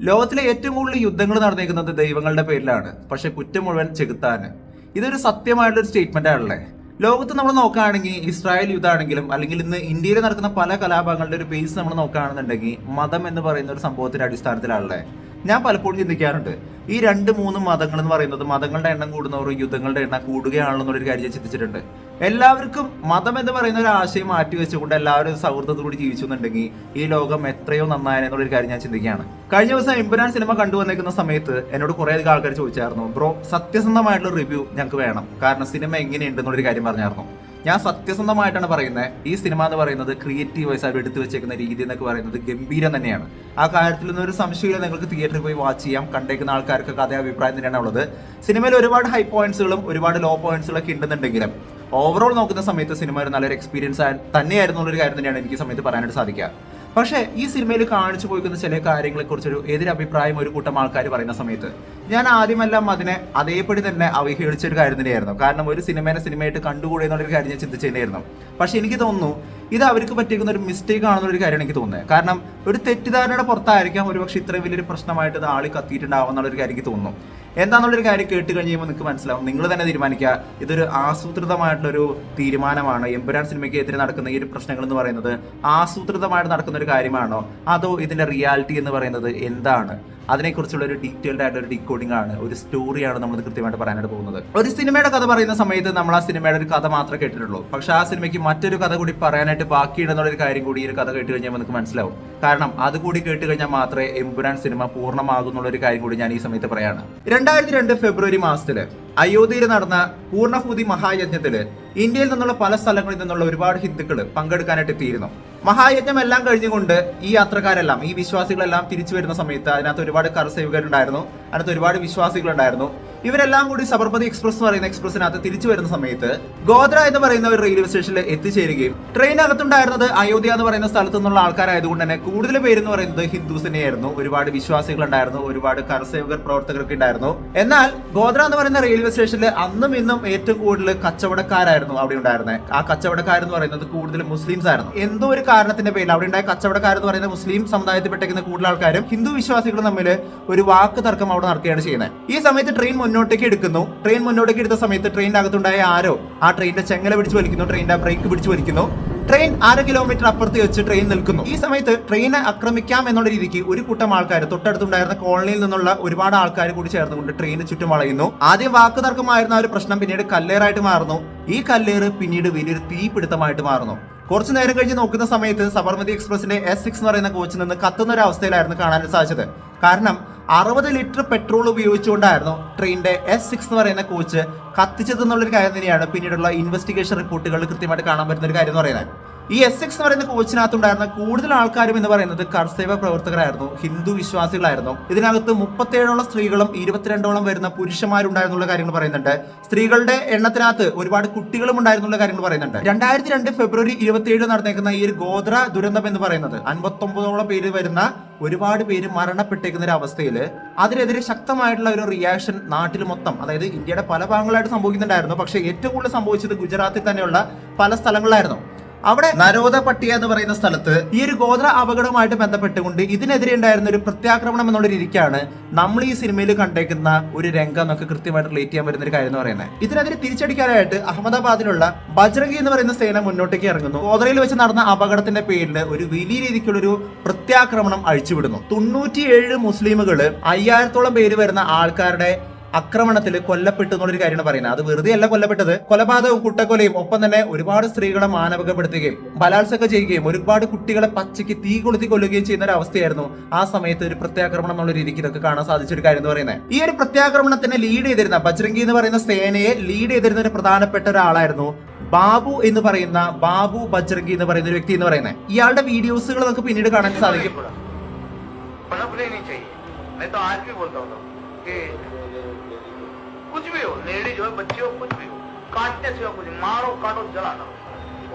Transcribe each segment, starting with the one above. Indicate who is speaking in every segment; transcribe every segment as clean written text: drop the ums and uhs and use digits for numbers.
Speaker 1: ലോകത്തിലെ ഏറ്റവും കൂടുതൽ യുദ്ധങ്ങൾ നടന്നിരിക്കുന്നത് ദൈവങ്ങളുടെ പേരിലാണ്, പക്ഷെ കുറ്റം മുഴുവൻ ചെകുത്താന്. ഇതൊരു സത്യമായിട്ടുള്ള ഒരു സ്റ്റേറ്റ്മെന്റ് ആണല്ലേ. ലോകത്ത് നമ്മൾ നോക്കുകയാണെങ്കിൽ ഇസ്രായേൽ യുദ്ധമാണെങ്കിലും അല്ലെങ്കിൽ ഇന്ന് ഇന്ത്യയിൽ നടക്കുന്ന പല കലാപങ്ങളുടെ ഒരു ബേസ് നമ്മൾ നോക്കുകയാണെന്നുണ്ടെങ്കിൽ മതം എന്ന് പറയുന്ന ഒരു സംഭവത്തിന്റെ അടിസ്ഥാനത്തിലാണല്ലേ. ഞാൻ പലപ്പോഴും ചിന്തിക്കാറുണ്ട്, ഈ രണ്ട് മൂന്ന് മതങ്ങൾ എന്ന് പറയുന്നത് മതങ്ങളുടെ എണ്ണം കൂടുന്നവരും യുദ്ധങ്ങളുടെ എണ്ണം കൂടുകയാണല്ലോ എന്നൊരു കാര്യം ചിന്തിച്ചിട്ടുണ്ട്. എല്ലാവർക്കും മതം എന്ന് പറയുന്ന ഒരു ആശയം മാറ്റി വെച്ചുകൊണ്ട് എല്ലാവരും സൗഹൃദത്തോടുകൂടി ജീവിച്ചുന്നുണ്ടെങ്കിൽ ഈ ലോകം എത്രയോ നന്നായെന്നുള്ളൊരു കാര്യം ഞാൻ ചിന്തിക്കുകയാണ്. കഴിഞ്ഞ ദിവസം എമ്പുരാൻ സിനിമ കണ്ടുവന്നേക്കുന്ന സമയത്ത് എന്നോട് കുറെ അധികം ആൾക്കാർ ചോദിച്ചായിരുന്നു, ബ്രോ സത്യസന്ധമായിട്ടുള്ള റിവ്യൂ ഞങ്ങൾക്ക് വേണം, കാരണം സിനിമ എങ്ങനെയുണ്ടെന്നുള്ളൊരു കാര്യം പറഞ്ഞായിരുന്നു. ഞാൻ സത്യസന്ധമായിട്ടാണ് പറയുന്നത്, ഈ സിനിമ എന്ന് പറയുന്നത് ക്രിയേറ്റീവ് വൈസ് ആയിട്ട് എടുത്തു വെച്ചേക്കുന്ന രീതി എന്നൊക്കെ പറയുന്നത് ഗംഭീരം തന്നെയാണ്. ആ കാര്യത്തിലൊന്നും ഒരു സംശയമില്ല, നിങ്ങൾക്ക് തിയേറ്ററിൽ പോയി വാച്ച് ചെയ്യാം. കണ്ടേക്കുന്ന ആൾക്കാർക്കൊക്കെ അതേ അഭിപ്രായം തന്നെയാണ് ഉള്ളത്. സിനിമയിൽ ഒരുപാട് ഹൈ പോയിന്റ്സുകളും ഒരുപാട് ലോ പോയിന്റ്സുകളൊക്കെ ഉണ്ടെന്നുണ്ടെങ്കിലും ഓവറോൾ നോക്കുന്ന സമയത്ത് സിനിമ ഒരു നല്ലൊരു എക്സ്പീരിയൻസ് തന്നെയായിരുന്നു എന്നൊരു കാര്യം തന്നെയാണ് എനിക്ക് സമയത്ത് പറയാനായിട്ട് സാധിക്കുക. പക്ഷേ ഈ സിനിമയിൽ കാണിച്ചു പോയിക്കുന്ന ചില കാര്യങ്ങളെ കുറിച്ചൊരു എതിരഭിപ്രായം ഒരു കൂട്ടം ആൾക്കാർ പറയുന്ന സമയത്ത് ഞാൻ ആദ്യമെല്ലാം അതിനെ അതേപടി തന്നെ അവഹേളിച്ച ഒരു കാര്യം തന്നെയായിരുന്നു. കാരണം ഒരു സിനിമയായിട്ട് കണ്ടുകൂടെ എന്നുള്ളൊരു കാര്യം ഞാൻ ചിന്തിച്ചതായിരുന്നു. പക്ഷെ എനിക്ക് തോന്നുന്നു ഇത് അവർക്ക് പറ്റിയിരിക്കുന്ന ഒരു മിസ്റ്റേക്ക് ആണെന്നൊരു കാര്യമാണ് എനിക്ക് തോന്നുന്നത്. കാരണം ഒരു തെറ്റിദ്ധാരണയുടെ പുറത്തായിരിക്കാം ഒരുപക്ഷെ ഇത്രയും വലിയൊരു പ്രശ്നമായിട്ട് ഇത് ആളി കത്തിയിട്ടുണ്ടാവും എന്നുള്ളൊരു കാര്യം എനിക്ക് തോന്നുന്നു. എന്താണെന്നുള്ളൊരു കാര്യം കേട്ട് കഴിയുമ്പോൾ നിങ്ങൾക്ക് മനസ്സിലാവും, നിങ്ങൾ തന്നെ തീരുമാനിക്കുക. ഇതൊരു ആസൂത്രിതമായിട്ടുള്ളൊരു തീരുമാനമാണ്. എമ്പുരാൻ സിനിമയ്ക്ക് എതിരെ നടക്കുന്ന ഈ ഒരു പ്രശ്നങ്ങൾ എന്ന് പറയുന്നത് ആസൂത്രിതമായിട്ട് നടക്കുന്ന ഒരു കാര്യമാണോ, അതോ ഇതിന്റെ റിയാലിറ്റി എന്ന് പറയുന്നത് എന്താണ്? അതിനെക്കുറിച്ചുള്ള ഒരു ഡീറ്റെയിൽഡ് ആയിട്ട് ഒരു ഡീകോഡിംഗ് ആണ്, ഒരു സ്റ്റോറിയാണ് നമ്മൾ കൃത്യമായിട്ട് പറയാനായിട്ട് പോകുന്നത്. ഒരു സിനിമയുടെ കഥ പറയുന്ന സമയത്ത് നമ്മൾ ആ സിനിമയുടെ ഒരു കഥ മാത്രമേ കേട്ടിട്ടുള്ളൂ. പക്ഷെ ആ സിനിമയ്ക്ക് മറ്റൊരു കഥ കൂടി പറയാനായിട്ട് ബാക്കിയുണ്ടെന്നുള്ളൊരു കാര്യം കൂടി ഈ ഒരു കഥ കേട്ട് കഴിഞ്ഞാൽ നമുക്ക് മനസ്സിലാവും. കാരണം അതുകൂടി കേട്ട് കഴിഞ്ഞാൽ മാത്രമേ എമ്പുരാൻ സിനിമ പൂർണ്ണമാകുന്നുള്ള ഒരു കാര്യം കൂടി ഞാൻ ഈ സമയത്ത് പറയാണ്. 2002 ഫെബ്രുവരി മാസത്തില് അയോധ്യയിൽ നടന്ന പൂർണ്ണഭൂതി മഹായജ്ഞത്തില് ഇന്ത്യയിൽ നിന്നുള്ള പല സ്ഥലങ്ങളിൽ നിന്നുള്ള ഒരുപാട് ഹിന്ദുക്കൾ പങ്കെടുക്കാനായിട്ട് എത്തിയിരുന്നു. മഹായജ്ഞം എല്ലാം കഴിഞ്ഞുകൊണ്ട് ഈ യാത്രക്കാരെല്ലാം, ഈ വിശ്വാസികളെല്ലാം തിരിച്ചു വരുന്ന സമയത്ത് അതിനകത്ത് ഒരുപാട് കർസേവകരുണ്ടായിരുന്നു, അതിനകത്ത് ഒരുപാട് വിശ്വാസികളുണ്ടായിരുന്നു. ഇവരെല്ലാം കൂടി സബർമതി എക്സ്പ്രസ് എന്ന് പറയുന്ന എക്സ്പ്രസിനകത്ത് തിരിച്ചു വരുന്ന സമയത്ത് ഗോദ്ര എന്ന് പറയുന്ന ഒരു റെയിൽവേ സ്റ്റേഷനിൽ എത്തിച്ചേരുകയും ട്രെയിനകത്തുണ്ടായിരുന്നത് അയോധ്യ എന്ന് പറയുന്ന സ്ഥലത്തു നിന്നുള്ള ആൾക്കാരായതുകൊണ്ട് തന്നെ കൂടുതൽ പേരെന്ന് പറയുന്നത് ഹിന്ദുസ് തന്നെയായിരുന്നു. ഒരുപാട് വിശ്വാസികൾ ഉണ്ടായിരുന്നു, ഒരുപാട് കർസേവകർ പ്രവർത്തകരൊക്കെ ഉണ്ടായിരുന്നു. എന്നാൽ ഗോദ്ര എന്ന് പറയുന്ന റെയിൽവേ സ്റ്റേഷനിൽ അന്നും ഇന്നും ഏറ്റവും കൂടുതൽ കച്ചവടക്കാരായിരുന്നു അവിടെ ഉണ്ടായിരുന്നത്. ആ കച്ചവടക്കാരെന്ന് പറയുന്നത് കൂടുതൽ മുസ്ലിംസ് ആയിരുന്നു. എന്തോ ഒരു കാരണത്തിന്റെ പേരിൽ അവിടെ ഉണ്ടായ കച്ചവടക്കാരെന്ന് പറയുന്ന മുസ്ലിം സമുദായത്തിൽപ്പെട്ടേക്കുന്ന കൂടുതൽ ആൾക്കാരും ഹിന്ദു വിശ്വാസികളും തമ്മിൽ ഒരു വാക്ക് തർക്കം അവിടെ നടക്കുകയാണ് ചെയ്യുന്നത്. ഈ സമയത്ത് ട്രെയിൻ മുന്നോട്ടേക്ക് എടുക്കുന്നു. ട്രെയിൻ മുന്നോട്ടേക്ക് എടുത്ത സമയത്ത് ട്രെയിനിന്റെ അകത്തുണ്ടായ ആരോ ആ ട്രെയിനിന്റെ ചെങ്ങല പിടിച്ചു വലിക്കുന്നു, ട്രെയിനിന്റെ ബ്രേക്ക് പിടിച്ചു വലിക്കുന്നു. ട്രെയിൻ 1/2 കിലോമീറ്റർ അപ്പുറത്ത് വെച്ച് ട്രെയിൻ നിൽക്കുന്നു. ഈ സമയത്ത് ട്രെയിനെ ആക്രമിക്കാം എന്നുള്ള രീതിക്ക് ഒരു കൂട്ടം ആൾക്കാർ തൊട്ടടുത്തുണ്ടായിരുന്ന കോളനിയിൽ നിന്നുള്ള ഒരുപാട് ആൾക്കാർ കൂടി ചേർന്നുകൊണ്ട് ട്രെയിന് ചുറ്റും വളയുന്നു. ആദ്യം വാക്ക് തർക്കമായിരുന്ന ആ ഒരു പ്രശ്നം പിന്നീട് കല്ലേറായിട്ട് മാറുന്നു. ഈ കല്ലേറ് പിന്നീട് വലിയൊരു തീപിടുത്തമായിട്ട് മാറുന്നു. കുറച്ചു നേരം കഴിഞ്ഞ് നോക്കുന്ന സമയത്ത് സബർമതി എക്സ്പ്രസിന്റെ S6 എന്ന് പറയുന്ന കോച്ചിൽ നിന്ന് കത്തുന്ന ഒരു അവസ്ഥയിലായിരുന്നു കാണാൻ സാധിച്ചത്. കാരണം 60 ലിറ്റർ പെട്രോൾ ഉപയോഗിച്ചുകൊണ്ടായിരുന്നു ട്രെയിനിന്റെ S6 എന്ന് പറയുന്ന കോച്ച് കത്തിച്ചത് എന്നുള്ളൊരു കാര്യം തന്നെയാണ് പിന്നീടുള്ള ഇൻവെസ്റ്റിഗേഷൻ റിപ്പോർട്ടുകളിൽ കൃത്യമായിട്ട് കാണാൻ പറ്റുന്ന ഒരു കാര്യം എന്ന് പറയുന്നത്. ഈ S6 എന്ന് പറയുന്ന കോച്ചിനകത്തുണ്ടായിരുന്ന കൂടുതൽ ആൾക്കാരും എന്ന് പറയുന്നത് കർസേവ പ്രവർത്തകരായിരുന്നു, ഹിന്ദു വിശ്വാസികളായിരുന്നു. ഇതിനകത്ത് 37ഓളം സ്ത്രീകളും 22ഓളം വരുന്ന പുരുഷന്മാരുണ്ടായിരുന്നുള്ള കാര്യങ്ങൾ പറയുന്നുണ്ട്. സ്ത്രീകളുടെ എണ്ണത്തിനകത്ത് ഒരുപാട് കുട്ടികളും ഉണ്ടായിരുന്നുള്ള കാര്യങ്ങൾ പറയുന്നുണ്ട്. 2002 ഫെബ്രുവരി 27 നടന്നേക്കുന്ന ഈ ഒരു ഗോദ്ര ദുരന്തം എന്ന് പറയുന്നത് 59ഓളം പേര് വരുന്ന ഒരുപാട് പേര് മരണപ്പെട്ടേക്കുന്ന ഒരു അവസ്ഥയിൽ അതിനെതിരെ ശക്തമായിട്ടുള്ള ഒരു റിയാക്ഷൻ നാട്ടിൽ മൊത്തം, അതായത് ഇന്ത്യയുടെ പല ഭാഗങ്ങളായിട്ട് സംഭവിക്കുന്നുണ്ടായിരുന്നു. പക്ഷേ ഏറ്റവും കൂടുതൽ സംഭവിച്ചത് ഗുജറാത്തിൽ തന്നെയുള്ള പല സ്ഥലങ്ങളിലായിരുന്നു. അവിടെ നരോദ പട്ടിയ എന്ന് പറയുന്ന സ്ഥലത്ത് ഈ ഒരു ഗോത്ര അപകടവുമായിട്ട് ബന്ധപ്പെട്ടുകൊണ്ട് ഇതിനെതിരെ ഉണ്ടായിരുന്ന ഒരു പ്രത്യാക്രമണം എന്നുള്ള രീതിക്കാണ് നമ്മൾ ഈ സിനിമയിൽ കണ്ടേക്കുന്ന ഒരു രംഗം എന്നൊക്കെ കൃത്യമായിട്ട് റിലേറ്റ് ചെയ്യാൻ വരുന്ന ഒരു കാര്യം എന്ന് പറയുന്നത്. ഇതിനെതിരെ തിരിച്ചടിക്കാനായിട്ട് അഹമ്മദാബാദിലുള്ള ബജ്രംഗി എന്ന് പറയുന്ന സേന മുന്നോട്ടേക്ക് ഇറങ്ങുന്നു. ഗോദ്രയിൽ വെച്ച് നടന്ന അപകടത്തിന്റെ പേരിൽ ഒരു വലിയ രീതിക്കുള്ള ഒരു പ്രത്യാക്രമണം അഴിച്ചുവിടുന്നു. 97 മുസ്ലിമുകൾ 5000ഓളം പേര് വരുന്ന ആൾക്കാരുടെ ആക്രമണത്തിൽ കൊല്ലപ്പെട്ടു എന്നുള്ളൊരു കാര്യമാണ് പറയുന്നത്. അത് വെറുതെ അല്ല കൊല്ലപ്പെട്ടത്, കൊലപാതകവും കുട്ടക്കൊലയും ഒപ്പം തന്നെ ഒരുപാട് സ്ത്രീകളെ മാനവികപ്പെടുത്തുകയും ബലാത്സംഗം ചെയ്യുകയും ഒരുപാട് കുട്ടികളെ പച്ചയ്ക്ക് തീ കൊളുത്തി കൊല്ലുകയും ചെയ്യുന്ന ഒരു അവസ്ഥയായിരുന്നു ആ സമയത്ത് ഒരു പ്രത്യാക്രമണം എന്നുള്ള രീതിക്ക് ഇതൊക്കെ കാണാൻ സാധിച്ച ഒരു കാര്യം എന്ന് പറയുന്നത്. ഈ ഒരു പ്രത്യാക്രമണത്തിനെ ലീഡ് ചെയ്തിരുന്ന ബജ്രംഗി എന്ന് പറയുന്ന സേനയെ ലീഡ് ചെയ്തിരുന്ന ഒരു പ്രധാനപ്പെട്ട ഒരാളായിരുന്നു ബാബു എന്ന് പറയുന്ന, ബാബു ബജ്രംഗി എന്ന് പറയുന്ന ഒരു വ്യക്തി എന്ന് പറയുന്നത്. ഇയാളുടെ വീഡിയോസുകൾ നമുക്ക് പിന്നീട് കാണാൻ സാധിക്കും.
Speaker 2: कुछ भी हो, लेडीज हो, बच्चे हो, कुछ भी हो, काटने से कुछ मारो काटो जला दो।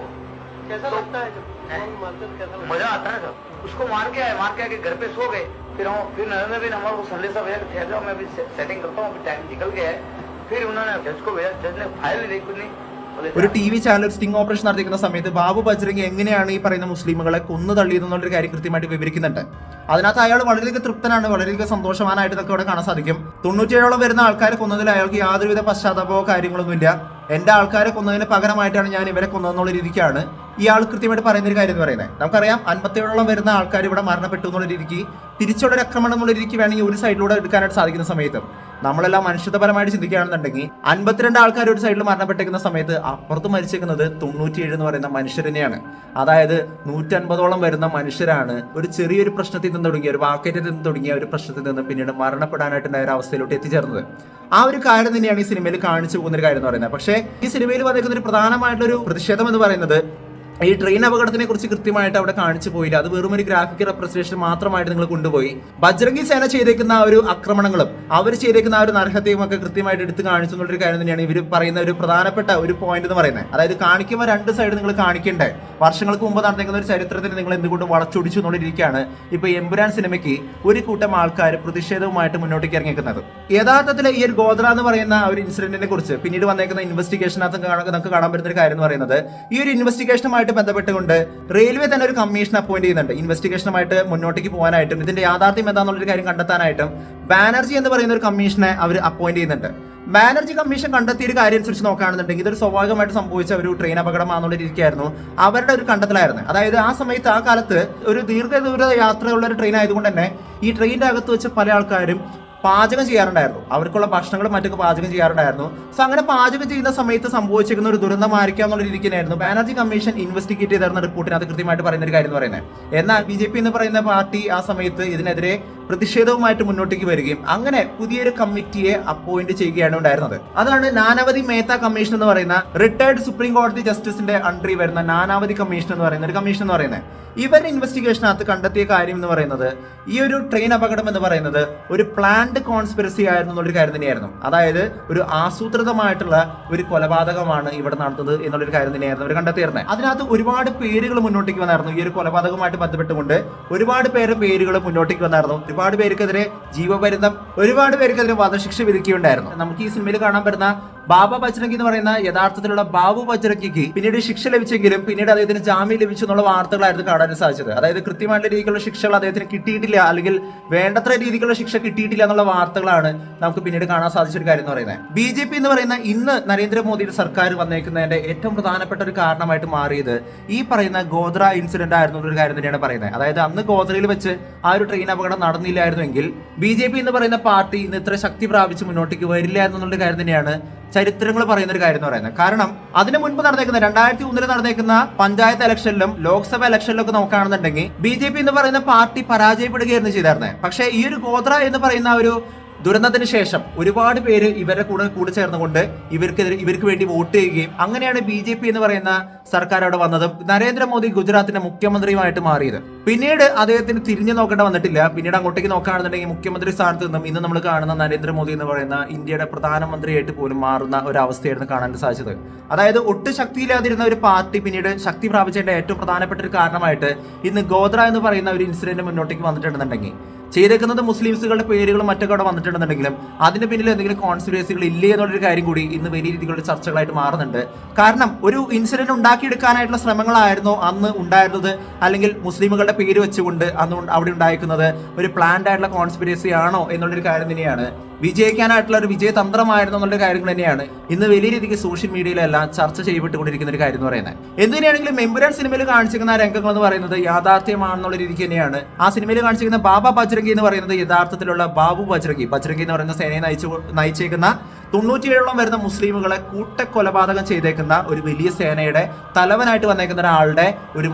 Speaker 2: कैसा लगता है जब मजा आता है जब उसको मार के घर पे सो गए। फिर नरेंद्र भी हमारे को संदेशा भेजा ठहर जाओ, मैं भी सेटिंग करता हूँ, टाइम निकल गया है। फिर उन्होंने जज को भेजा, जज ने फाइल नहीं कुछ नहीं,
Speaker 1: ഒരു TV ചാനൽ സ്റ്റിംഗ് ഓപ്പറേഷൻ നടത്തിക്കുന്ന സമയത്ത് ബാബു ബജ്രംഗി എങ്ങനെയാണ് ഈ പറയുന്ന മുസ്ലിമുകളെ കൊന്നു തള്ളിയതെന്നുള്ളൊരു കാര്യം കൃത്യമായിട്ട് വിവരിക്കുന്നുണ്ട്. അതിനകത്ത് അയാൾ വളരെയധികം തൃപ്തനാണ്, വളരെയധികം സന്തോഷവാനായിട്ട് നമുക്ക് ഇവിടെ കാണാൻ സാധിക്കും. 97ഓളം വരുന്ന ആൾക്കാരെ കൊന്നതിൽ അയാൾക്ക് യാതൊരുവിധ പശ്ചാത്താപമോ കാര്യങ്ങളൊന്നുമില്ല. എന്റെ ആൾക്കാരെ കൊന്നതിന് പകരമായിട്ടാണ് ഞാൻ ഇവരെ കൊന്നതെന്നുള്ള രീതിക്കാണ് ഇയാൾ കൃത്യമായിട്ട് പറയുന്ന ഒരു കാര്യം എന്ന് പറയുന്നത്. നമുക്കറിയാം 57ഓളം വരുന്ന ആൾക്കാർ ഇവിടെ മരണപ്പെട്ടു എന്നുള്ള രീതിക്ക് തിരിച്ചുള്ള ഒരു ആക്രമണം എന്നുള്ള രീതിക്ക് വേണമെങ്കിൽ ഒരു സൈഡിലൂടെ എടുക്കാനായിട്ട് സാധിക്കുന്ന സമയത്ത് നമ്മളെല്ലാം മനുഷ്യത്വപരമായിട്ട് ചിന്തിക്കുകയാണെന്നുണ്ടെങ്കിൽ 52 ആൾക്കാർ ഒരു സൈഡിൽ മരണപ്പെട്ടേക്കുന്ന സമയത്ത് അപ്പുറത്ത് മരിച്ചേക്കുന്നത് 97 എന്ന് പറയുന്ന മനുഷ്യർ തന്നെയാണ്. അതായത് 150ഓളം വരുന്ന മനുഷ്യരാണ് ഒരു ചെറിയൊരു പ്രശ്നത്തിൽ നിന്ന് തുടങ്ങിയ, ഒരു വാക്കേറ്റത്തിൽ നിന്ന് തുടങ്ങിയ ഒരു പ്രശ്നത്തിൽ നിന്ന് പിന്നീട് മരണപ്പെടാനായിട്ടുണ്ടായ ഒരു അവസ്ഥയിലോട്ട് എത്തിച്ചേർന്നത്. ആ ഒരു കാര്യം തന്നെയാണ് ഈ സിനിമയിൽ കാണിച്ചു പോകുന്ന ഒരു കാര്യം എന്ന് പറയുന്നത്. പക്ഷേ ഈ സിനിമയിൽ വന്നിരിക്കുന്ന ഒരു പ്രധാനമായിട്ടുള്ള ഒരു പ്രതിഷേധം എന്ന് പറയുന്നത് ഈ ട്രെയിൻ അപകടത്തിനെ കുറിച്ച് കൃത്യമായിട്ട് അവിടെ കാണിച്ചു പോയില്ല. അത് വെറും ഒരു ഗ്രാഫിക് റെപ്രസെന്റേഷൻ മാത്രമായിട്ട് നിങ്ങൾ കൊണ്ടുപോയി ബജ്രംഗി സേന ചെയ്തേക്കുന്ന ആ ഒരു ആക്രമണങ്ങളും അവർ ചെയ്തേക്കുന്ന ആ ഒരു നരഹത്യയും ഒക്കെ കൃത്യമായിട്ട് എടുത്ത് കാണിച്ചു എന്നുള്ളൊരു കാര്യം തന്നെയാണ് ഇവർ പറയുന്ന ഒരു പ്രധാനപ്പെട്ട ഒരു പോയിന്റ് എന്ന് പറയുന്നത്. അതായത് കാണിക്കുമ്പോൾ രണ്ട് സൈഡ് നിങ്ങൾ കാണിക്കണ്ടേ. വർഷങ്ങൾക്ക് മുമ്പ് നടന്നിരിക്കുന്ന ഒരു ചരിത്രത്തിന് നിങ്ങൾ എന്തുകൊണ്ട് വളച്ചൊടിച്ചു എന്നുള്ള രീതിക്കാണ് ഇപ്പൊ എമ്പുരാൻ സിനിമയ്ക്ക് ഒരു കൂട്ടം ആൾക്കാർ പ്രതിഷേധവുമായിട്ട് മുന്നോട്ടേക്ക് ഇറങ്ങിക്കുന്നത്. യഥാർത്ഥത്തിൽ ഈ ഒരു ഗോദ്ര എന്ന് പറയുന്ന ഒരു ഇൻസിഡന്റിനെ കുറിച്ച് പിന്നീട് വന്നേക്കുന്ന ഇൻവെസ്റ്റിഗേഷനകത്ത് നമുക്ക് കാണാൻ പറ്റുന്ന ഒരു കാര്യം എന്ന് പറയുന്നത്, ഈ ഒരു ഇൻവെസ്റ്റിഗേഷനുമായിട്ട് ബന്ധപ്പെട്ടുകൊണ്ട് റെയിൽവേ തന്നെ ഒരു കമ്മീഷൻ അപ്പോയിന്റ് ചെയ്യുന്നുണ്ട് ഇൻവെസ്റ്റിഗേഷനുമായിട്ട് മുന്നോട്ടേക്ക് പോകാനായിട്ടും ഇതിന്റെ യാഥാർത്ഥ്യം എന്താണെന്നുള്ളൊരു കാര്യം കണ്ടെത്താനായിട്ടും ബാനർജി എന്ന് പറയുന്ന ഒരു കമ്മീഷനെ അവർ അപ്പോയിന്റ് ചെയ്യുന്നുണ്ട്. ബാനർജി കമ്മീഷൻ കണ്ടെത്തിയ ഒരു കാര്യം അനുസരിച്ച് നോക്കുകയാണെന്നുണ്ടെങ്കിൽ ഇതൊരു സ്വാഭാവികമായിട്ട് സംഭവിച്ച ഒരു ട്രെയിൻ അപകടമാണെന്നുള്ള രീതിക്കായിരുന്നു അവരുടെ ഒരു കണ്ടെത്തലായിരുന്നു. അതായത് ആ സമയത്ത് ആ കാലത്ത് ഒരു ദീർഘദൂര യാത്രയുള്ള ഒരു ട്രെയിൻ ആയതുകൊണ്ട് തന്നെ ഈ ട്രെയിനിന്റെ അകത്ത് വെച്ച് പല ആൾക്കാരും പാചകം ചെയ്യാറുണ്ടായിരുന്നു, അവർക്കുള്ള ഭക്ഷണങ്ങളും മറ്റൊക്കെ പാചകം ചെയ്യാറുണ്ടായിരുന്നു. സോ അങ്ങനെ പാചകം ചെയ്യുന്ന സമയത്ത് സംഭവിച്ചിരിക്കുന്ന ഒരു ദുരന്തമായിരിക്കാം എന്നുള്ള രീതിക്ക് തന്നെയായിരുന്നു ബാനർജി കമ്മീഷൻ ഇൻവെസ്റ്റിഗേറ്റ് ചെയ്തിരുന്ന റിപ്പോർട്ടിനകത്ത് കൃത്യമായിട്ട് പറയുന്ന ഒരു കാര്യം എന്ന് പറയുന്നത്. എന്നാൽ BJP എന്ന് പറയുന്ന പാർട്ടി ആ സമയത്ത് ഇതിനെതിരെ പ്രതിഷേധവുമായിട്ട് മുന്നോട്ടേക്ക് വരികയും അങ്ങനെ പുതിയൊരു കമ്മിറ്റിയെ അപ്പോയിന്റ് ചെയ്യുകയാണ് ഉണ്ടായിരുന്നത്. അതാണ് നാനാവതി മേത്ത കമ്മീഷൻ എന്ന് പറയുന്ന റിട്ടയർഡ് സുപ്രീം കോടതി ജസ്റ്റിസിന്റെ അണ്ടറിൽ വരുന്ന നാനാവതി കമ്മീഷൻ എന്ന് പറയുന്ന ഒരു കമ്മീഷൻ എന്ന് പറയുന്നത്. ഇവരുടെ ഇൻവെസ്റ്റിഗേഷനകത്ത് കണ്ടെത്തിയ കാര്യം എന്ന് പറയുന്നത് ഈ ഒരു ട്രെയിൻ അപകടം എന്ന് പറയുന്നത് ഒരു പ്ലാൻഡ് കോൺസ്പിറസി ആയിരുന്നു എന്നുള്ളൊരു കാര്യം തന്നെയായിരുന്നു. അതായത് ഒരു ആസൂത്രിതമായിട്ടുള്ള ഒരു കൊലപാതകമാണ് ഇവിടെ നടന്നത് എന്നുള്ളൊരു കാര്യം തന്നെയായിരുന്നു അവർ കണ്ടെത്തിയിരുന്നത്. അതിനകത്ത് ഒരുപാട് പേരുകൾ മുന്നോട്ടേക്ക് വന്നായിരുന്നു. ഈ ഒരു കൊലപാതകമായിട്ട് ബന്ധപ്പെട്ടുകൊണ്ട് ഒരുപാട് പേരുകൾ മുന്നോട്ടേക്ക് വന്നായിരുന്നു. ഒരുപാട് പേർക്കെതിരെ ജീവപര്യന്തം, ഒരുപാട് പേർക്കെതിരെ വധശിക്ഷ വിധിക്കുകയുണ്ടായിരുന്നു. നമുക്ക് ഈ സിനിമയിൽ കാണാൻ പറ്റുന്ന ബാബ ബജ്രംഗി എന്ന് പറയുന്ന യഥാർത്ഥത്തിലുള്ള ബാബു ബജ്രംഗിക്ക് പിന്നീട് ശിക്ഷ ലഭിച്ചെങ്കിലും പിന്നീട് അദ്ദേഹത്തിന് ജാമ്യം ലഭിച്ചു എന്നുള്ള വാർത്തകളായിരുന്നു കാണാൻ സാധിച്ചത്. അതായത് കൃത്യമായിട്ടുള്ള രീതിയിലുള്ള ശിക്ഷകൾ അദ്ദേഹത്തിന് കിട്ടിയിട്ടില്ല, അല്ലെങ്കിൽ വേണ്ടത്ര രീതിയിലുള്ള ശിക്ഷ കിട്ടിയിട്ടില്ല എന്നുള്ള വാർത്തകളാണ് നമുക്ക് പിന്നീട് കാണാൻ സാധിച്ച ഒരു കാര്യം എന്ന് പറയുന്നത്. BJP എന്ന് പറയുന്ന ഇന്ന് നരേന്ദ്രമോദിയുടെ സർക്കാർ വന്നേക്കുന്നതിന്റെ ഏറ്റവും പ്രധാനപ്പെട്ട ഒരു കാരണമായിട്ട് മാറിയത് ഈ പറയുന്ന ഗോദ്ര ഇൻസിഡന്റ് ആയിരുന്നു ഒരു കാര്യം തന്നെയാണ് പറയുന്നത്. അതായത് അന്ന് ഗോദ്രയിൽ വെച്ച് ആ ഒരു ട്രെയിൻ അപകടം നടന്നില്ലായിരുന്നുവെങ്കിൽ BJP എന്ന് പറയുന്ന പാർട്ടി ഇന്ന് ഇത്ര ശക്തി പ്രാപിച്ച് മുന്നോട്ടേക്ക് വരില്ല എന്നുള്ള കാര്യം തന്നെയാണ് ചരിത്രങ്ങൾ പറയുന്ന ഒരു കാര്യം എന്ന് പറയുന്നത്. കാരണം അതിനു മുൻപ് നടന്നേക്കുന്ന 2001 നടന്നേക്കുന്ന പഞ്ചായത്ത് ഇലക്ഷനിലും ലോക്സഭ ഇലക്ഷനിലും ഒക്കെ നോക്കുകയാണെന്നുണ്ടെങ്കിൽ BJP എന്ന് പറയുന്ന പാർട്ടി പരാജയപ്പെടുകയായിരുന്നു ചെയ്തിരുന്നത്. പക്ഷേ ഈ ഒരു ഗോദ്ര എന്ന് പറയുന്ന ഒരു ദുരന്തത്തിന് ശേഷം ഒരുപാട് പേര് ഇവരുടെ കൂടെ ചേർന്നുകൊണ്ട് ഇവർക്ക് വേണ്ടി വോട്ട് ചെയ്യുകയും അങ്ങനെയാണ് BJP എന്ന് പറയുന്ന സർക്കാർ അവിടെ വന്നതും നരേന്ദ്രമോദി ഗുജറാത്തിന്റെ മുഖ്യമന്ത്രിയുമായിട്ട് മാറിയത്. പിന്നീട് അദ്ദേഹത്തിന് തിരിഞ്ഞു നോക്കേണ്ട വന്നിട്ടില്ല. പിന്നീട് അങ്ങോട്ടേക്ക് നോക്കുകയാണെന്നുണ്ടെങ്കിൽ മുഖ്യമന്ത്രി സ്ഥാനത്ത് നിന്നും ഇന്ന് നമ്മൾ കാണുന്ന നരേന്ദ്രമോദി എന്ന് പറയുന്ന ഇന്ത്യയുടെ പ്രധാനമന്ത്രിയായിട്ട് പോലും മാറുന്ന ഒരു അവസ്ഥയായിരുന്നു കാണാൻ സാധിച്ചത്. അതായത് ഒട്ടും ശക്തിയില്ലാതിരുന്ന ഒരു പാർട്ടി പിന്നീട് ശക്തി പ്രാപിച്ചതിന്റെ ഏറ്റവും പ്രധാനപ്പെട്ട ഒരു കാരണമായിട്ട് ഇന്ന് ഗോദ്ര എന്ന് പറയുന്ന ഒരു ഇൻസിഡന്റ് മുന്നോട്ടേക്ക് വന്നിട്ടുണ്ടെന്നുണ്ടെങ്കിൽ ചെയ്തേക്കുന്നത് മുസ്ലിംസുകളുടെ പേരുകളും മറ്റൊക്കെ അവിടെ വന്നിട്ടുണ്ടെന്നുണ്ടെങ്കിലും അതിന് പിന്നിൽ എന്തെങ്കിലും കോൺസ്പിറസികൾ ഇല്ലേ എന്നുള്ളൊരു കാര്യം കൂടി ഇന്ന് വലിയ രീതിയിലുള്ള ചർച്ചകളായിട്ട് മാറുന്നുണ്ട്. കാരണം ഒരു ഇൻസിഡന്റ് ഉണ്ടാക്കിയെടുക്കാനായിട്ടുള്ള ശ്രമങ്ങളായിരുന്നു അന്ന് ഉണ്ടായിരുന്നത്, അല്ലെങ്കിൽ മുസ്ലിമുകളുടെ പേര് വെച്ചുകൊണ്ട് അന്ന് അവിടെ ഉണ്ടായിരിക്കുന്നത് ഒരു പ്ലാൻഡ് ആയിട്ടുള്ള കോൺസ്പിറസി ആണോ എന്നുള്ളൊരു കാര്യം തന്നെയാണ്, വിജയിക്കാനായിട്ടുള്ള ഒരു വിജയതന്ത്രമായിരുന്നു എന്നുള്ള കാര്യങ്ങൾ തന്നെയാണ് ഇന്ന് വലിയ രീതിക്ക് സോഷ്യൽ മീഡിയയിലെല്ലാം ചർച്ച ചെയ്യപ്പെട്ടുകൊണ്ടിരിക്കുന്ന ഒരു കാര്യം എന്ന് പറയുന്നത്. എന്തിനാണെങ്കിലും എമ്പുരാൻ സിനിമയിൽ കാണിച്ചിരിക്കുന്ന രംഗങ്ങൾ എന്ന് പറയുന്നത് യാഥാർത്ഥ്യമാണെന്നുള്ള രീതിക്ക് തന്നെയാണ്. ആ സിനിമയിൽ കാണിച്ചിരിക്കുന്ന ബാബ ബജ്രംഗി എന്ന് പറയുന്നത് യഥാർത്ഥത്തിലുള്ള ബാബു ബജ്രംഗി എന്ന് പറയുന്ന സേനയെ നയിച്ചേക്കുന്ന 97ഓളം വരുന്ന മുസ്ലിമുകളെ കൂട്ടക്കൊലപാതകം ചെയ്തേക്കുന്ന ഒരു വലിയ സേനയുടെ തലവനായിട്ട് വന്നേക്കുന്ന ഒരാളുടെ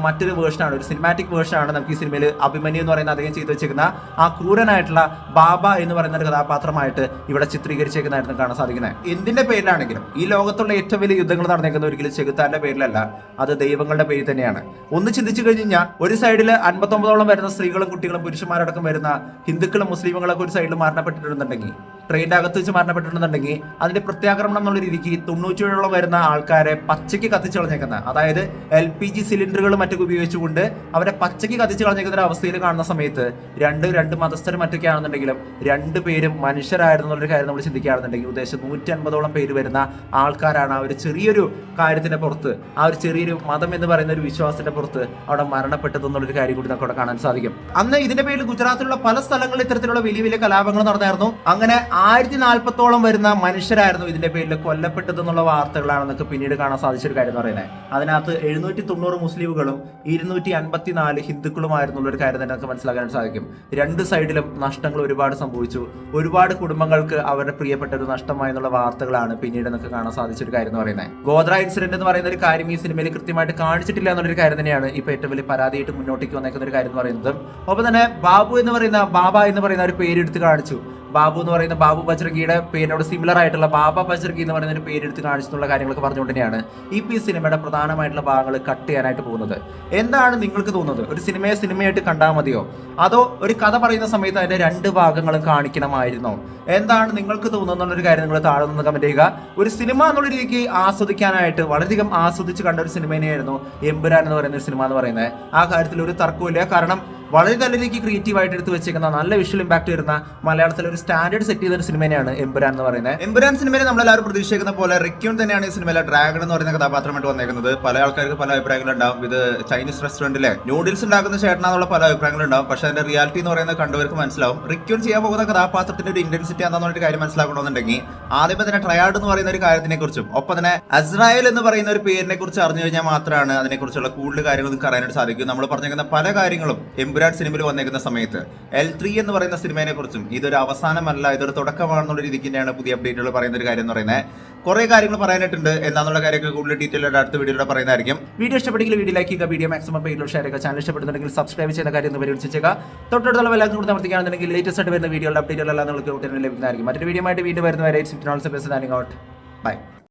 Speaker 1: മറ്റൊരു വേർഷനാണ്, ഒരു സിനിമാറ്റിക് വേർഷനാണ് നമുക്ക് ഈ സിനിമയിൽ അഭിമന്യു എന്ന് പറയുന്ന അദ്ദേഹം ചെയ്തു വെച്ചേക്കുന്ന ആ ക്രൂരനായിട്ടുള്ള ബാബ എന്ന് പറയുന്ന ഒരു കഥാപാത്രമായിട്ട് ഇവിടെ ചിത്രീകരിച്ചേക്കുന്നതായിരുന്നു കാണാൻ സാധിക്കുന്നത്. എന്തിന്റെ പേരിലാണെങ്കിലും ഈ ലോകത്തുള്ള ഏറ്റവും വലിയ യുദ്ധങ്ങൾ നടന്നേക്കുന്ന ഒരിക്കലും ചെകുത്താന്റെ പേരിലല്ല, അത് ദൈവങ്ങളുടെ പേരിൽ തന്നെയാണ്. ഒന്ന് ചിന്തിച്ചു കഴിഞ്ഞാൽ ഒരു സൈഡിൽ 59ഓളം വരുന്ന സ്ത്രീകളും കുട്ടികളും പുരുഷന്മാരടക്കം വരുന്ന ഹിന്ദുക്കളും മുസ്ലിമുകളൊക്കെ ഒരു സൈഡിൽ മരണപ്പെട്ടിട്ടുണ്ടെങ്കിൽ ട്രെയിനിന്റെ അകത്ത് വെച്ച് മരണപ്പെട്ടിട്ടുണ്ടെങ്കിൽ അതിന്റെ പ്രത്യാക്രമണം എന്നുള്ള രീതിക്ക് 97 വരുന്ന ആൾക്കാരെ പച്ചയ്ക്ക് കത്തിച്ചു കളഞ്ഞേക്കുന്ന, അതായത് LPG സിലിണ്ടറുകൾ മറ്റൊക്കെ ഉപയോഗിച്ചുകൊണ്ട് അവരെ പച്ചയ്ക്ക് കത്തിച്ചു കളഞ്ഞേക്കുന്ന ഒരു അവസ്ഥയിൽ കാണുന്ന സമയത്ത് രണ്ട് മതസ്ഥരും മറ്റൊക്കെ ആണെന്നുണ്ടെങ്കിലും 2 പേരും മനുഷ്യരായിരുന്നു എന്നൊരു കാര്യം നമ്മൾ ചിന്തിക്കുകയാണെന്നുണ്ടെങ്കിൽ ഉദ്ദേശം 150ഓളം പേര് വരുന്ന ആൾക്കാരാണ് ആ ഒരു ചെറിയൊരു കാര്യത്തിന്റെ പുറത്ത്, ആ ഒരു ചെറിയൊരു മതം എന്ന് പറയുന്ന ഒരു വിശ്വാസത്തിന്റെ പുറത്ത് അവിടെ മരണപ്പെട്ടതെന്നുള്ളൊരു കാര്യം കൂടി നമുക്ക് അവിടെ കാണാൻ സാധിക്കും. അന്ന് ഇതിന്റെ പേരിൽ ഗുജറാത്തിലുള്ള പല സ്ഥലങ്ങളിൽ ഇത്തരത്തിലുള്ള വലിയ വലിയ കലാപങ്ങൾ നടന്നായിരുന്നു. അങ്ങനെ 1040ഓളം വരുന്ന മനുഷ്യരായിരുന്നു ഇതിന്റെ പേരിൽ കൊല്ലപ്പെട്ടതെന്നുള്ള വാർത്തകളാണെന്നൊക്കെ പിന്നീട് കാണാൻ സാധിച്ച ഒരു കാര്യം എന്ന് പറയുന്നത്. അതിനകത്ത് 790 മുസ്ലിമുകളും 254 ഹിന്ദുക്കളുമായിരുന്നു ഒരു കാര്യം തന്നെ നമുക്ക് മനസ്സിലാക്കാൻ സാധിക്കും. 2 സൈഡിലും നഷ്ടങ്ങൾ ഒരുപാട് സംഭവിച്ചു. ഒരുപാട് കുടുംബങ്ങൾക്ക് അവരുടെ പ്രിയപ്പെട്ട ഒരു നഷ്ടമായി എന്നുള്ള വാർത്തകളാണ് പിന്നീട് നമുക്ക് കാണാൻ സാധിച്ച ഒരു കാര്യം എന്ന് പറയുന്നത്. ഗോദ്ര ഇൻസിഡന്റ് എന്ന് പറയുന്ന ഒരു കാര്യം ഈ സിനിമയിൽ കൃത്യമായിട്ട് കാണിച്ചിട്ടില്ല എന്നുള്ളൊരു കാര്യം തന്നെയാണ് ഇപ്പൊ ഏറ്റവും വലിയ പരാതിയായിട്ട് മുന്നോട്ടേക്ക് വന്നേക്കുന്ന ഒരു കാര്യം എന്ന് പറയുന്നത്. ഒപ്പം തന്നെ ബാബ എന്ന് പറയുന്ന ഒരു പേരെടുത്ത് കാണിച്ചു. ബാബു എന്ന് പറയുന്ന ബാബു ബജ്രംഗിയുടെ പേരിനോട് സിമിലർ ആയിട്ടുള്ള ബാബ ബജ്രംഗി എന്ന് പറയുന്ന ഒരു പേരെടുത്ത് കാണിച്ചിട്ടുള്ള കാര്യങ്ങളൊക്കെ പറഞ്ഞുകൊണ്ട് തന്നെയാണ് ഈ സിനിമയുടെ പ്രധാനമായിട്ടുള്ള ഭാഗങ്ങൾ കട്ട് ചെയ്യാനായിട്ട് പോകുന്നത്. എന്താണ് നിങ്ങൾക്ക് തോന്നുന്നത്? ഒരു സിനിമയെ സിനിമയായിട്ട് കണ്ടാൽ മതിയോ, അതോ ഒരു കഥ പറയുന്ന സമയത്ത് അതിന്റെ 2 ഭാഗങ്ങളും കാണിക്കണമായിരുന്നോ? എന്താണ് നിങ്ങൾക്ക് തോന്നുന്നൊരു കാര്യം നിങ്ങൾ താഴെ നിന്ന് കമന്റ് ചെയ്യുക. ഒരു സിനിമ എന്നുള്ള രീതിക്ക് ആസ്വദിക്കാനായിട്ട് വളരെയധികം ആസ്വദിച്ച് കണ്ട ഒരു സിനിമ തന്നെയായിരുന്നു എമ്പുരാൻ എന്ന് പറയുന്ന ഒരു സിനിമ എന്ന് പറയുന്നത്. ആ കാര്യത്തിൽ ഒരു തർക്കമില്ല. കാരണം വളരെ നല്ല രീതിക്ക് ക്രിയേറ്റീവ് ആയിട്ട് എടുത്ത് വെച്ചേക്കുന്ന നല്ല വിഷ്വൽ ഇമ്പാക്ട് വരുന്ന മലയാളത്തിൽ ഒരു സ്റ്റാൻഡേർഡ് സെറ്റ് ചെയ്ത ഒരു സിനിമ തന്നെയാണ് എമ്പുരാൻ എന്ന് പറയുന്നത്. എമ്പുരാൻ സിനിമയിൽ നമ്മളെല്ലാവരും പ്രതീക്ഷിക്കുന്ന പോലെ റിക്യൂൺ തന്നെയാണ് ഈ സിനിമയിലെ ഡ്രാഗൺ എന്ന് പറയുന്ന കഥാപാത്രമായിട്ട് വന്നേക്കുന്നത്. പല ആൾക്കാർക്ക് പല അഭിപ്രായങ്ങളുണ്ടാവും. ഇത് ചൈനീസ് റെസ്റ്റോറന്റിലെ നൂഡിൽസ് ഉണ്ടാക്കുന്ന ചേട്ടനാന്നുള്ള പല അഭിപ്രായങ്ങളുണ്ടാവും. പക്ഷെ അതിന്റെ റിയാലിറ്റി എന്ന് പറയുന്നത് കണ്ടവർക്ക് മനസ്സിലാവും. റിക്യൂൺ ചെയ്യാൻ പോകുന്ന കഥാപാത്രത്തിന്റെ ഒരു ഇന്റൻസിറ്റി എന്താണെന്നൊരു കാര്യം മനസ്സിലാക്കണമെന്നുണ്ടെങ്കിൽ ആദ്യമേ തന്നെ ട്രയാഡ് എന്ന് പറയുന്ന ഒരു കാര്യത്തിനെ കുറിച്ചും ഒപ്പം തന്നെ അസ്രായേൽ എന്ന് പറയുന്ന ഒരു പേരിനെ കുറിച്ച് അറിഞ്ഞു കഴിഞ്ഞാൽ മാത്രമാണ് അതിനെക്കുറിച്ചുള്ള കൂടുതൽ കാര്യങ്ങൾ നിങ്ങൾക്ക് അറിയാനായിട്ട് സാധിക്കും. നമ്മൾ പറഞ്ഞേക്കുന്ന പല കാര്യങ്ങളും എമ്പുരാൻ സിനിമയിൽ വന്നേക്കുന്ന സമയത്ത് L3 എന്ന് പറയുന്ന സിനിമയെ കുറിച്ചും ഇതൊരു അവസാനമല്ല, ഇതൊരു തുടക്കമാണെന്നുള്ള രീതിക്ക് തന്നെയാണ് പുതിയ അപ്ഡേറ്റുകൾ പറയുന്ന ഒരു കാര്യം എന്ന് പറയുന്നത്. കുറെ കാര്യങ്ങൾ പറയാനായിട്ടുണ്ട്. എന്താണെന്നുള്ള കാര്യമൊക്കെ കൂടുതൽ ഡീറ്റെയിൽ ആയിട്ട് അടുത്ത വീഡിയോയുടെ പറയുന്നതായിരിക്കും. വീഡിയോ ഇഷ്ടപ്പെട്ടെങ്കിൽ വീഡിയോ ലൈക്ക് ചെയ്യുക, വീഡിയോ മാക്സിമം പേരിൽ ഷെയർ ചെയ്യുക. ചാനൽ ഇഷ്ടപ്പെടുന്നുണ്ടെങ്കിൽ സബ്സ്ക്രൈബ് ചെയ്യുന്ന കാര്യം ഒന്ന് പരിഗണിച്ചേക്കുക. തൊട്ടടുത്തുള്ള ബെൽ ഐക്കൺ അമർത്തിക്കുകയാണെന്നുണ്ടെങ്കിൽ ലേറ്റസ്റ്റ് ആയിട്ട് വരുന്ന വീഡിയോയുടെ അപ്ഡേറ്റുകളെല്ലാം നിങ്ങൾക്ക് ഉടനെ ലഭിക്കുന്നതായിരിക്കും. മറ്റൊരു വീഡിയോ ആയിട്ട് വീണ്ടും വരുന്നവരെ ബൈ.